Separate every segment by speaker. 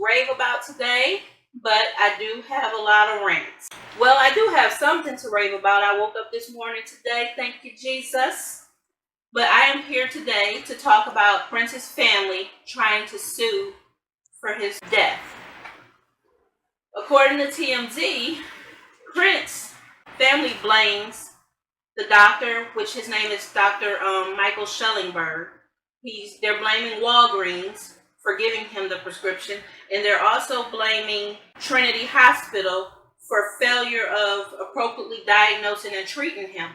Speaker 1: rave about today, but I do have a lot of rants. Well, I do have something to rave about. I woke up this morning today, thank you, Jesus. But I am here today to talk about Prince's family trying to sue for his death. According to TMZ, Prince family blames the doctor, which his name is Dr. Michael Schellenberg. They're blaming Walgreens for giving him the prescription, and they're also blaming Trinity Hospital for failure of appropriately diagnosing and treating him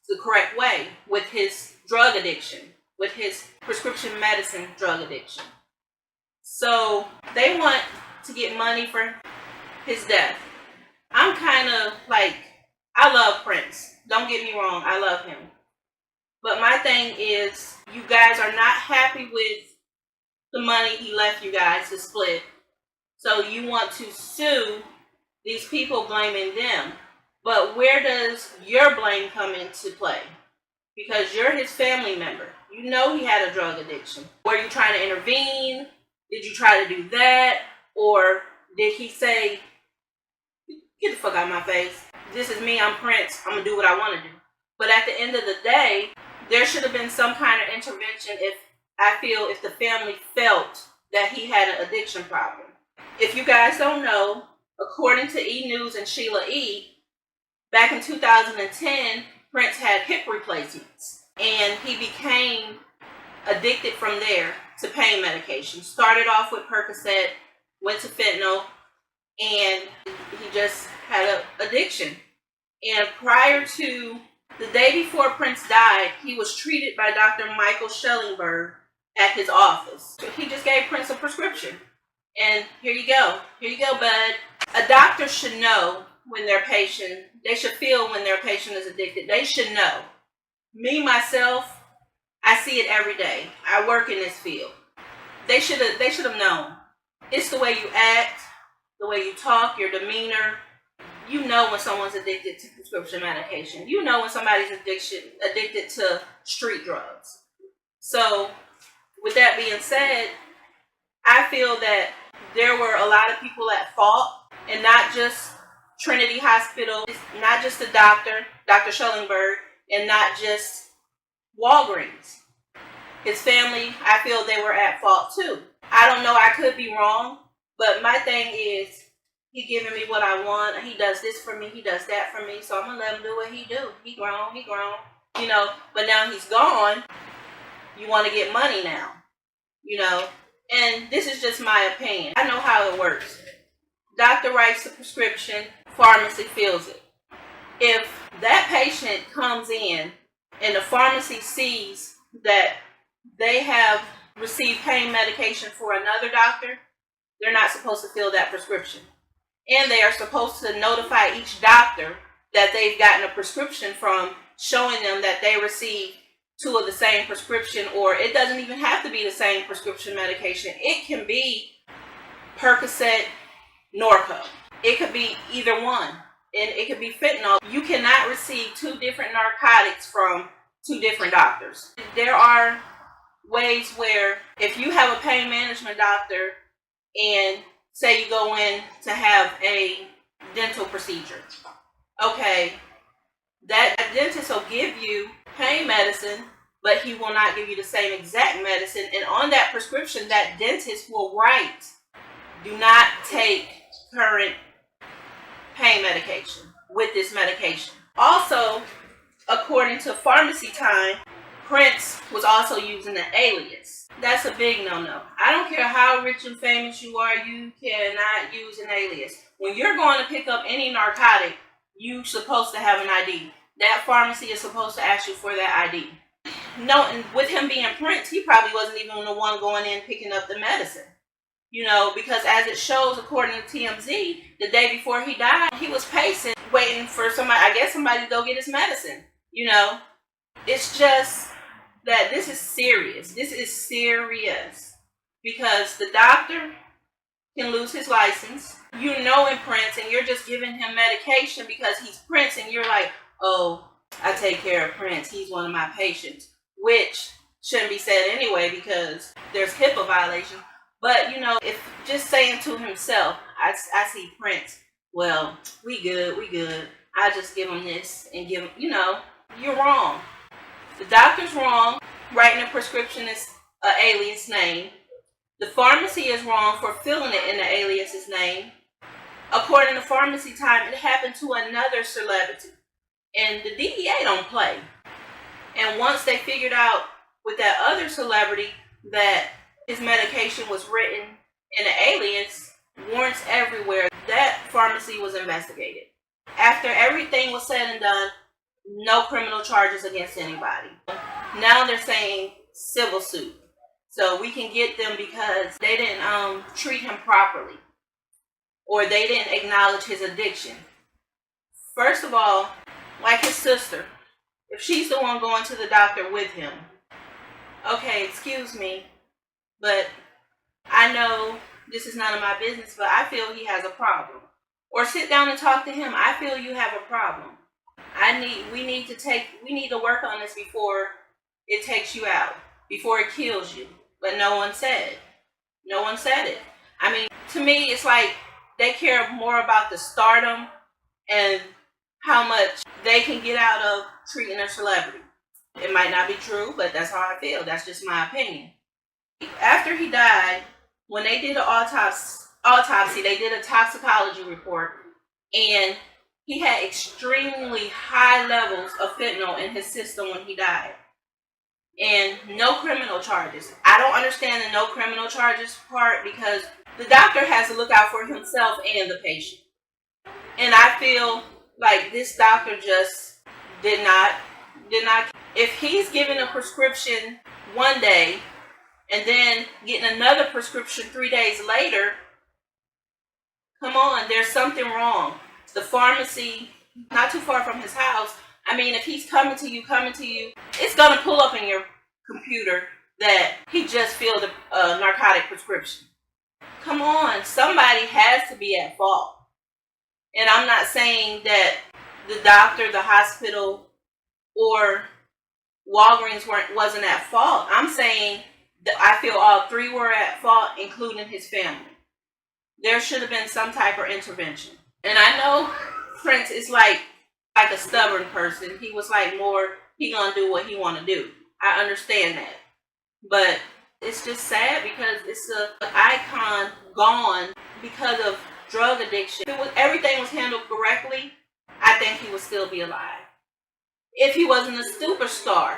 Speaker 1: the correct way with his drug addiction, with his prescription medicine drug addiction. So they want to get money for his death. I'm kind of like, I love Prince. Don't get me wrong, I love him. But my thing is, you guys are not happy with the money he left you guys to split. So you want to sue these people blaming them. But where does your blame come into play? Because you're his family member. You know he had a drug addiction. Were you trying to intervene? Did you try to do that? Or did he say, get the fuck out of my face. This is me, I'm Prince. I'm going to do what I want to do. But at the end of the day, there should have been some kind of intervention if the family felt that he had an addiction problem. If you guys don't know, according to E! News and Sheila E., back in 2010, Prince had hip replacements. And he became addicted from there to pain medication. Started off with Percocet, went to fentanyl, and he just had an addiction. And prior to the day before Prince died, he was treated by Dr. Michael Schellenberg at his office. So he just gave Prince a prescription. And here you go, bud. A doctor should know when their patient, they should feel when their patient is addicted. They should know. Me, myself, I see it every day. I work in this field. They should have known. It's the way you act, the way you talk, your demeanor. You know when someone's addicted to prescription medication. You know when somebody's addicted to street drugs. So, with that being said, I feel that there were a lot of people at fault, and not just Trinity Hospital, not just the doctor, Dr. Schellenberg, and not just Walgreens. His family, I feel they were at fault too. I don't know, I could be wrong, but my thing is, he giving me what I want. He does this for me. He does that for me. So I'm going to let him do what he do. He grown. You know, but now he's gone. You want to get money now. You know, and this is just my opinion. I know how it works. Doctor writes the prescription. Pharmacy fills it. If that patient comes in and the pharmacy sees that they have received pain medication for another doctor, they're not supposed to fill that prescription. And they are supposed to notify each doctor that they've gotten a prescription from, showing them that they received two of the same prescription, or it doesn't even have to be the same prescription medication. It can be Percocet, Norco. It could be either one. And it could be fentanyl. You cannot receive two different narcotics from two different doctors. There are ways where if you have a pain management doctor and say you go in to have a dental procedure. Okay, that dentist will give you pain medicine, but he will not give you the same exact medicine. And on that prescription, that dentist will write, do not take current pain medication with this medication. Also, according to Pharmacy Time, Prince was also using an alias. That's a big no-no. I don't care how rich and famous you are, you cannot use an alias. When you're going to pick up any narcotic, you're supposed to have an ID. That pharmacy is supposed to ask you for that ID. No, and with him being Prince, he probably wasn't even the one going in picking up the medicine. You know, because as it shows, according to TMZ, the day before he died, he was pacing, waiting for somebody to go get his medicine. You know, it's just that this is serious. This is serious. Because the doctor can lose his license. You know in Prince, and you're just giving him medication because he's Prince, and you're like, oh, I take care of Prince. He's one of my patients. Which shouldn't be said anyway because there's HIPAA violations. But if just saying to himself, I see Prince, well, we good. I just give him this and give him, you're wrong. The doctor's wrong, writing a prescription is an alias name. The pharmacy is wrong for filling it in the alias's name. According to Pharmacy Time, it happened to another celebrity. And the DEA don't play. And once they figured out with that other celebrity that his medication was written in an alias, warrants everywhere, that pharmacy was investigated. After everything was said and done, no criminal charges against anybody. Now they're saying civil suit. So we can get them because they didn't treat him properly, or they didn't acknowledge his addiction. First of all, like his sister, if she's the one going to the doctor with him, okay, excuse me, but I know this is none of my business, but I feel he has a problem. Or sit down and talk to him. I feel you have a problem. We need to work on this before it takes you out, before it kills you. But no one said it. No one said it. I mean, to me, it's like they care more about the stardom and how much they can get out of treating a celebrity. It might not be true, but that's how I feel. That's just my opinion. After he died, when they did an autopsy, they did a toxicology report, and he had extremely high levels of fentanyl in his system when he died. And no criminal charges. I don't understand the no criminal charges part, because the doctor has to look out for himself and the patient. And I feel like this doctor just did not. If he's given a prescription one day and then getting another prescription 3 days later, come on, there's something wrong. The pharmacy, not too far from his house, I mean, if he's coming to you, it's going to pull up in your computer that he just filled a narcotic prescription. Come on, somebody has to be at fault. And I'm not saying that the doctor, the hospital, or Walgreens wasn't at fault. I'm saying that I feel all three were at fault, including his family. There should have been some type of intervention. And I know Prince is like a stubborn person. He was like more, he gonna do what he wanna do. I understand that. But it's just sad because it's an icon gone because of drug addiction. If everything was handled correctly, I think he would still be alive. If he wasn't a superstar,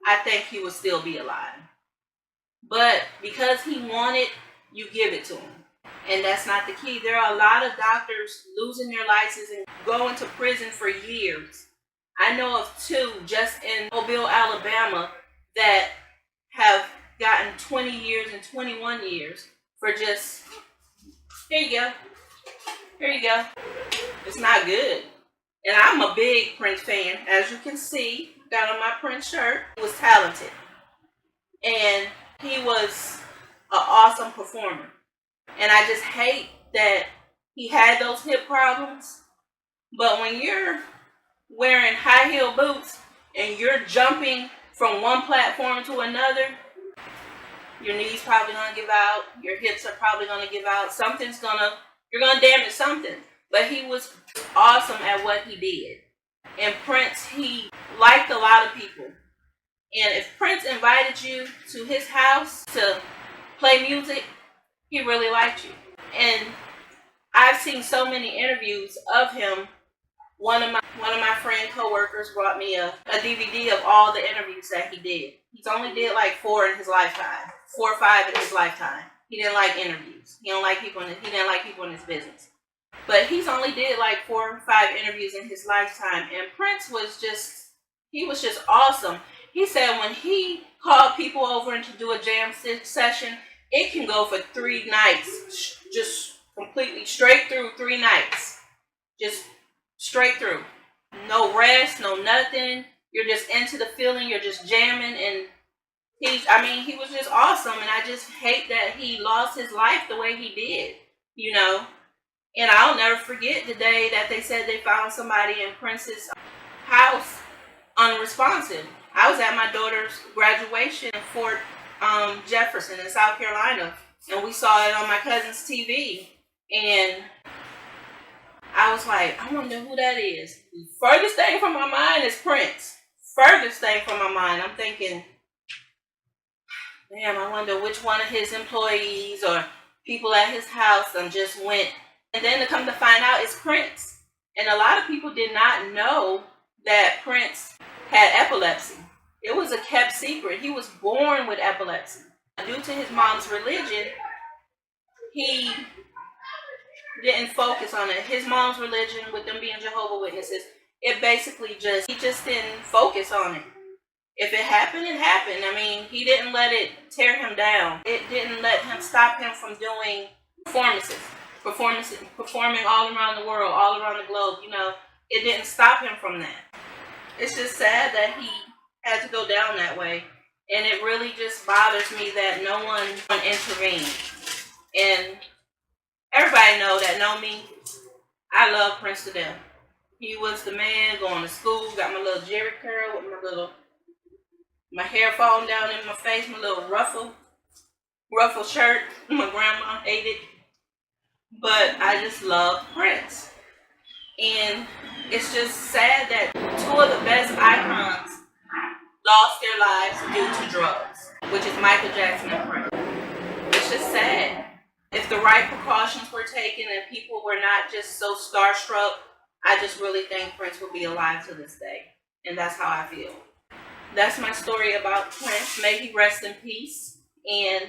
Speaker 1: I think he would still be alive. But because he wanted, you give it to him. And that's not the key. There are a lot of doctors losing their license and going to prison for years. I know of 2 just in Mobile, Alabama, that have gotten 20 years and 21 years for just, here you go. It's not good. And I'm a big Prince fan. As you can see, got on my Prince shirt. He was talented. And he was an awesome performer. And I just hate that he had those hip problems. But when you're wearing high heel boots and you're jumping from one platform to another, your knees probably gonna give out, your hips are probably gonna give out, you're gonna damage something. But he was awesome at what he did. And Prince, he liked a lot of people. And if Prince invited you to his house to play music, he really liked you. And I've seen so many interviews of him. One of my friend coworkers brought me a DVD of all the interviews that he did. He's only did like 4 in his lifetime, 4 or 5 in his lifetime. He didn't like interviews. He didn't like people in his business. But he's only did like 4 or 5 interviews in his lifetime. And Prince was just awesome. He said when he called people over and to do a jam session, it can go for 3 nights, just completely straight through 3 nights, just straight through, no rest, no nothing. You're just into the feeling. You're just jamming, and he was just awesome. And I just hate that he lost his life the way he did, And I'll never forget the day that they said they found somebody in Prince's house unresponsive. I was at my daughter's graduation in Fort Jefferson in South Carolina And we saw it on my cousin's TV. And I was like, I wonder who that is. The furthest thing from my mind is Prince. Furthest thing from my mind. I'm thinking, damn, I wonder which one of his employees or people at his house just went. And then to come to find out, it's Prince. And a lot of people did not know that Prince had epilepsy. It was a kept secret. He was born with epilepsy. Due to his mom's religion, he didn't focus on it. His mom's religion, with them being Jehovah's Witnesses, he just didn't focus on it. If it happened, it happened. I mean, he didn't let it tear him down. It didn't let him stop him from doing performing all around the world, all around the globe. It didn't stop him from that. It's just sad that he had to go down that way. And it really just bothers me that no one intervened. And everybody know me, I love Prince to death. He was the man, going to school, got my little jerry curl with my hair falling down in my face, my little ruffle shirt. My grandma hated. But I just love Prince. And it's just sad that two of the best icons lost their lives due to drugs, which is Michael Jackson and Prince. It's just sad. If the right precautions were taken and people were not just so starstruck, I just really think Prince will be alive to this day. And that's how I feel. That's my story about Prince. May he rest in peace. And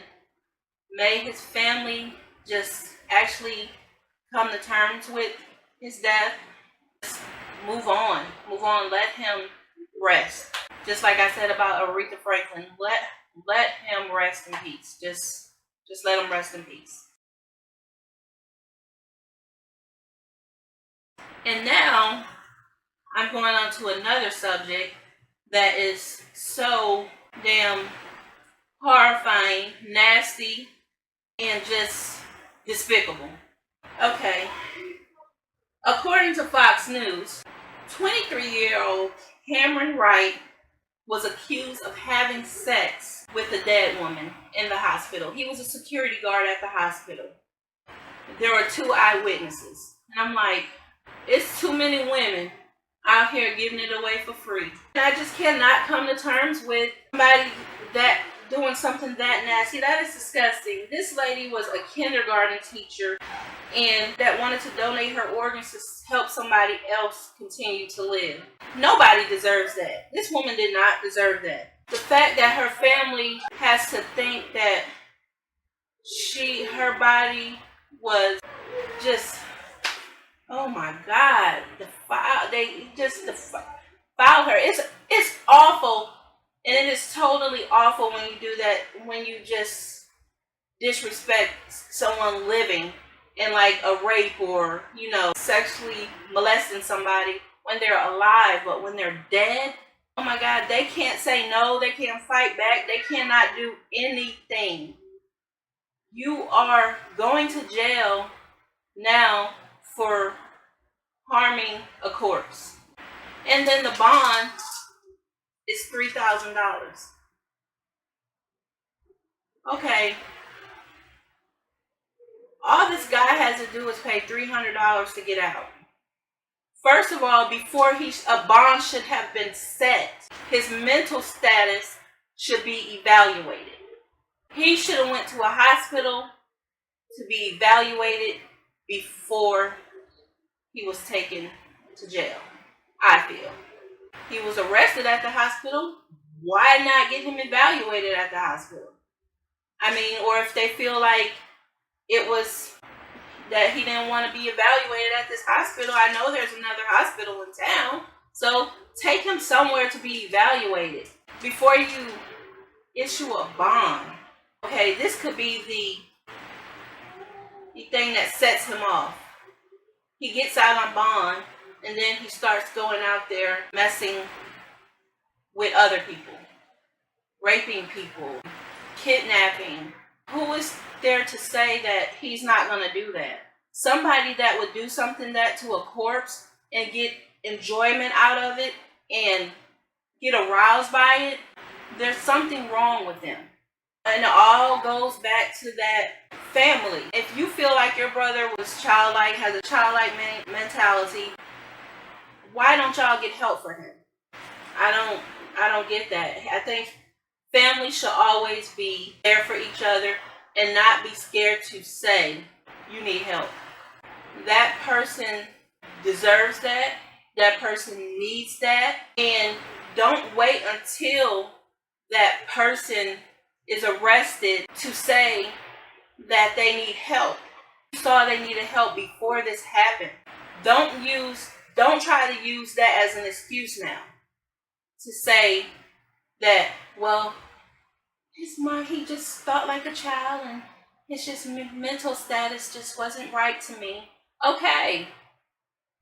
Speaker 1: may his family just actually come to terms with his death. Just move on. Let him rest. Just like I said about Aretha Franklin, let him rest in peace. Just let him rest in peace. And now I'm going on to another subject that is so damn horrifying, nasty, and just despicable. Okay. According to Fox News, 23-year-old Cameron Wright was accused of having sex with a dead woman in the hospital. He was a security guard at the hospital. There were 2 eyewitnesses. And I'm like, it's too many women out here giving it away for free. And I just cannot come to terms with somebody that doing something that nasty. That is disgusting. This lady was a kindergarten teacher and that wanted to donate her organs to help somebody else continue to live. Nobody deserves that. This woman did not deserve that. The fact that her family has to think that her body was just, oh my God, they just defile her. It's awful, and it is totally awful when you do that, when you just disrespect someone living in like a rape or, sexually molesting somebody when they're alive, but when they're dead, oh my God, they can't say no, they can't fight back, they cannot do anything. You are going to jail now for harming a corpse. And then the bond is $3,000. Okay. All this guy has to do is pay $300 to get out. First of all, before a bond should have been set, his mental status should be evaluated. He should have went to a hospital to be evaluated before he was taken to jail, I feel. He was arrested at the hospital. Why not get him evaluated at the hospital? I mean, or if they feel like it was that he didn't want to be evaluated at this hospital, I know there's another hospital in town. So take him somewhere to be evaluated before you issue a bond. Okay, this could be the thing that sets him off. He gets out on bond, and then he starts going out there messing with other people, raping people, kidnapping. Who is there to say that he's not going to do that? Somebody that would do something that to a corpse and get enjoyment out of it and get aroused by it, there's something wrong with them. And it all goes back to that family. If you feel like your brother was childlike, has a childlike mentality, why don't y'all get help for him? I don't get that. I think family should always be there for each other and not be scared to say you need help. That person deserves that. That person needs that. And don't wait until that person is arrested to say that they need help. You saw they needed help before this happened. Don't try to use that as an excuse now to say that, well, he just thought like a child and his just mental status just wasn't right to me. Okay.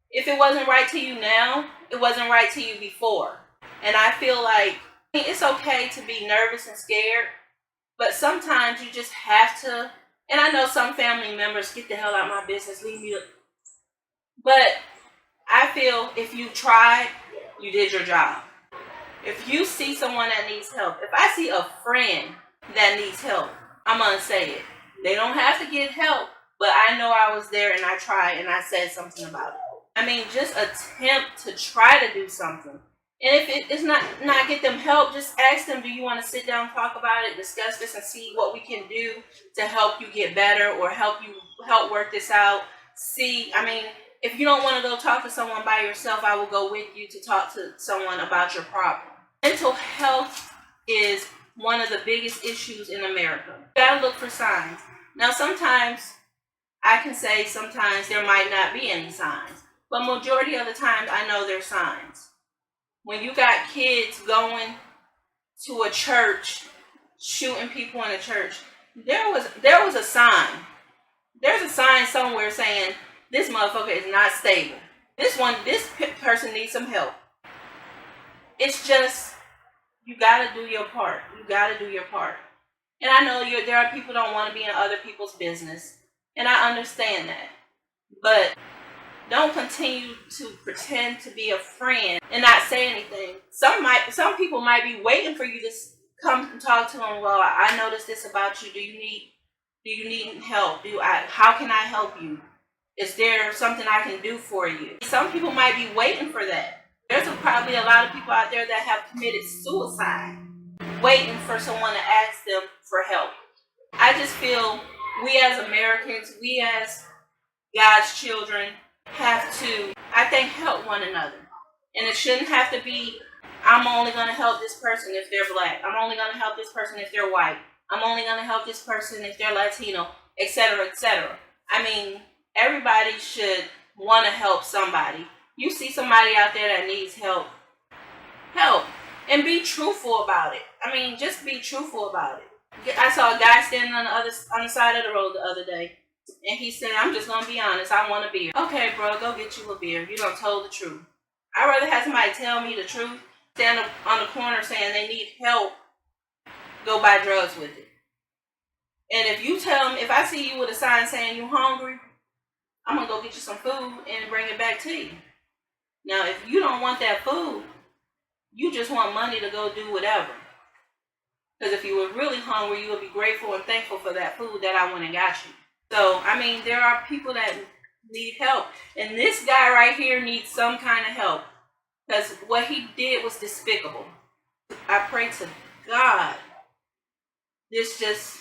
Speaker 1: If it wasn't right to you now, it wasn't right to you before. And I feel like it's okay to be nervous and scared, but sometimes you just have to. And I know some family members, get the hell out of my business, leave me. But I feel if you tried, you did your job. If you see someone that needs help, if I see a friend that needs help, I'm going to say it. They don't have to get help, but I know I was there and I tried and I said something about it. I mean, just attempt to try to do something. And if it's not get them help, just ask them, do you want to sit down, talk about it, discuss this, and see what we can do to help you get better or help work this out. If you don't want to go talk to someone by yourself, I will go with you to talk to someone about your problem. Mental health is one of the biggest issues in America. You gotta look for signs. Now, sometimes I can say sometimes there might not be any signs, but majority of the time I know there's signs. When you got kids going to a church, shooting people in a church, there was a sign. There's a sign somewhere saying this motherfucker is not stable. This person needs some help. It's just, you gotta do your part. You gotta do your part. And I know there are people who don't want to be in other people's business, and I understand that. But don't continue to pretend to be a friend and not say anything. Some people might be waiting for you to come and talk to them. Well, I noticed this about you. Do you need help? How can I help you? Is there something I can do for you? Some people might be waiting for that. There's probably a lot of people out there that have committed suicide, waiting for someone to ask them for help. I just feel we as Americans, we as God's children, have to, I think, help one another. And it shouldn't have to be, I'm only going to help this person if they're black. I'm only going to help this person if they're white. I'm only going to help this person if they're Latino, etc., etc. I mean, everybody should want to help somebody. You see somebody out there that needs help. And be truthful about it. I mean, just be truthful about it. I saw a guy standing on the side of the road the other day. And he said, I'm just going to be honest, I want a beer. Okay, bro, go get you a beer. You done told the truth. I'd rather have somebody tell me the truth, stand on the corner saying they need help, go buy drugs with it. And if I see you with a sign saying you're hungry, I'm going to go get you some food and bring it back to you. Now, if you don't want that food, you just want money to go do whatever. Because if you were really hungry, you would be grateful and thankful for that food that I went and got you. So, I mean, there are people that need help. And this guy right here needs some kind of help. Because what he did was despicable. I pray to God this just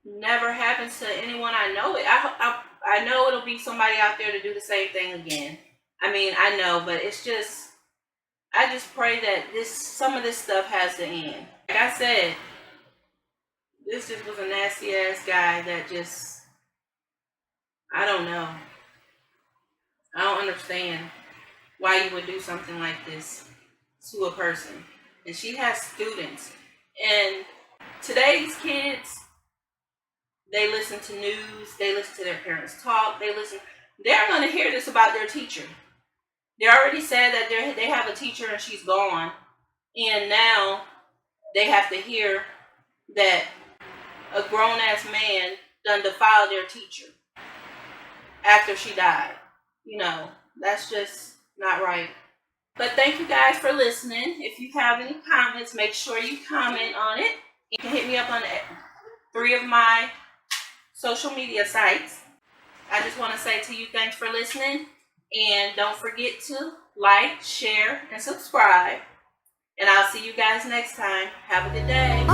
Speaker 1: never happens to anyone I know. I know it'll be somebody out there to do the same thing again. I mean, I know, but it's just, I just pray that some of this stuff has to end. Like I said, this just was a nasty ass guy that just, I don't know. I don't understand why you would do something like this to a person. And she has students. And today's kids, they listen to news, they listen to their parents talk, they're going to hear this about their teacher. They already said that they have a teacher and she's gone. And now they have to hear that a grown-ass man done defiled their teacher after she died. You know, that's just not right. But thank you guys for listening. If you have any comments, make sure you comment on it. You can hit me up on 3 of my social media sites. I just want to say to you, thanks for listening. And don't forget to like, share, and subscribe. And I'll see you guys next time. Have a good day.